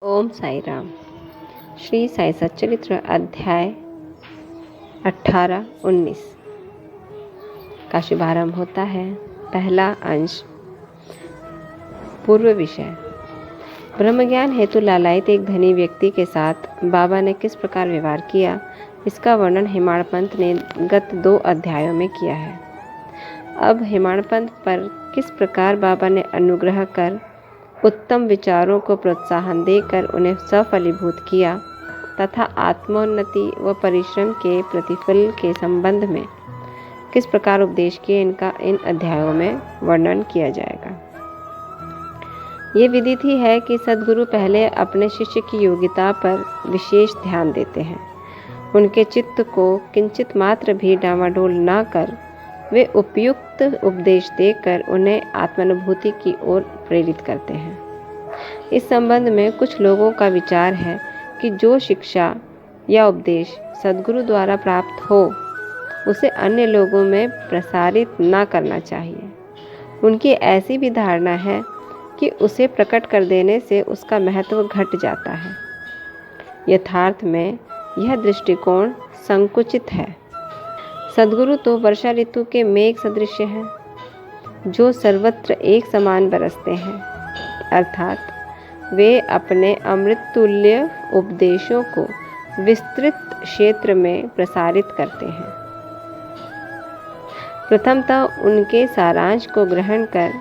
ओम साई राम। श्री साई सच्चरित्र अध्याय 18-19 का शुभारंभ होता है। पहला अंश। पूर्व विषय। ब्रह्मज्ञान हेतु लालायित एक धनी व्यक्ति के साथ बाबा ने किस प्रकार व्यवहार किया, इसका वर्णन हेमाड़पंत ने गत 2 अध्यायों में किया है। अब हेमाड़पंत पर किस प्रकार बाबा ने अनुग्रह कर उत्तम विचारों को प्रोत्साहन देकर उन्हें सफलीभूत किया तथा आत्मोन्नति व परिश्रम के प्रतिफल के संबंध में किस प्रकार उपदेश किए, इनका इन अध्यायों में वर्णन किया जाएगा। ये विदित ही है कि सद्गुरु पहले अपने शिष्य की योग्यता पर विशेष ध्यान देते हैं। उनके चित्त को किंचित मात्र भी डामाडोल न कर वे उपयुक्त उपदेश देकर उन्हें आत्मानुभूति की ओर प्रेरित करते हैं। इस संबंध में कुछ लोगों का विचार है कि जो शिक्षा या उपदेश सद्गुरु द्वारा प्राप्त हो उसे अन्य लोगों में प्रसारित न करना चाहिए। उनकी ऐसी भी धारणा है कि उसे प्रकट कर देने से उसका महत्व घट जाता है। यथार्थ में यह दृष्टिकोण संकुचित है। सद्गुरु तो वर्षा ऋतु के मेघ सदृश हैं, जो सर्वत्र एक समान बरसते हैं, अर्थात वे अपने अमृत तुल्य उपदेशों को विस्तृत क्षेत्र में प्रसारित करते हैं। प्रथमतः उनके सारांश को ग्रहण कर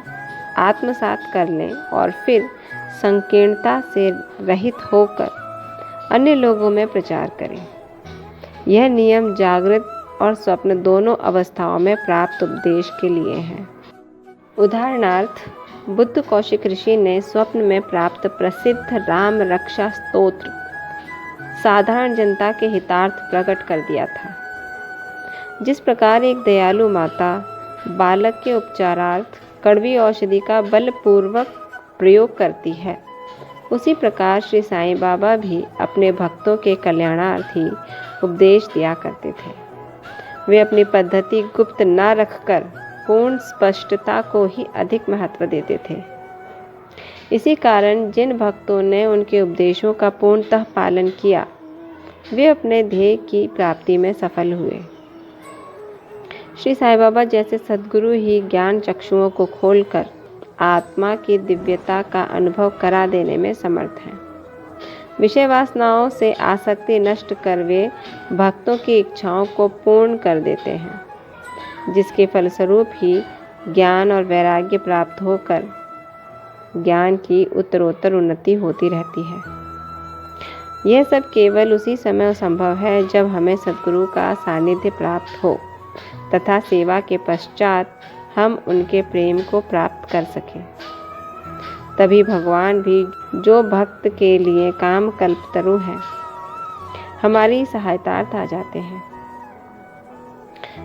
आत्मसात कर लें और फिर संकीर्णता से रहित होकर अन्य लोगों में प्रचार करें। यह नियम जागृत और स्वप्न दोनों अवस्थाओं में प्राप्त उपदेश के लिए है। उदाहरणार्थ, बुद्ध कौशिक ऋषि ने स्वप्न में प्राप्त प्रसिद्ध राम रक्षा स्तोत्र साधारण जनता के हितार्थ प्रकट कर दिया था। जिस प्रकार एक दयालु माता बालक के उपचारार्थ कड़वी औषधि का बलपूर्वक प्रयोग करती है, उसी प्रकार श्री साईं बाबा भी अपने भक्तों के कल्याणार्थ ही उपदेश दिया करते थे। वे अपनी पद्धति गुप्त न रखकर पूर्ण स्पष्टता को ही अधिक महत्व देते थे। इसी कारण जिन भक्तों ने उनके उपदेशों का पूर्णतः पालन किया, वे अपने ध्येय की प्राप्ति में सफल हुए। श्री साईं बाबा जैसे सद्गुरु ही ज्ञान चक्षुओं को खोलकर आत्मा की दिव्यता का अनुभव करा देने में समर्थ हैं। विषय वासनाओं से आसक्ति नष्ट कर वे भक्तों की इच्छाओं को पूर्ण कर देते हैं, जिसके फलस्वरूप ही ज्ञान और वैराग्य प्राप्त होकर ज्ञान की उत्तरोत्तर उन्नति होती रहती है। यह सब केवल उसी समय संभव है जब हमें सद्गुरु का सानिध्य प्राप्त हो तथा सेवा के पश्चात हम उनके प्रेम को प्राप्त कर सकें। तभी भगवान भी, जो भक्त के लिए काम कल्पतरु है, हमारी सहायतार्थ आ जाते हैं।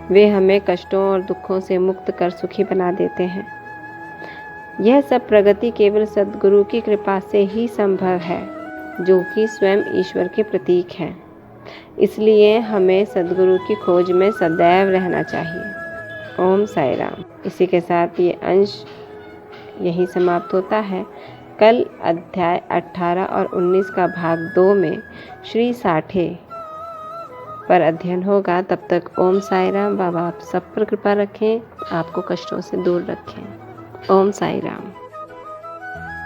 वे हमें कष्टों और दुखों से मुक्त कर सुखी बना देते हैं। यह सब प्रगति केवल सद्गुरु की कृपा से ही संभव है, जो कि स्वयं ईश्वर के प्रतीक हैं। इसलिए हमें सद्गुरु की खोज में सदैव रहना चाहिए। ओम साई राम। इसी के साथ ये अंश यही समाप्त होता है। कल अध्याय 18 और 19 का भाग 2 में श्री साठे पर अध्ययन होगा। तब तक ओम साई राम। बाबा आप सब पर कृपा रखें, आपको कष्टों से दूर रखें। ओम साई राम।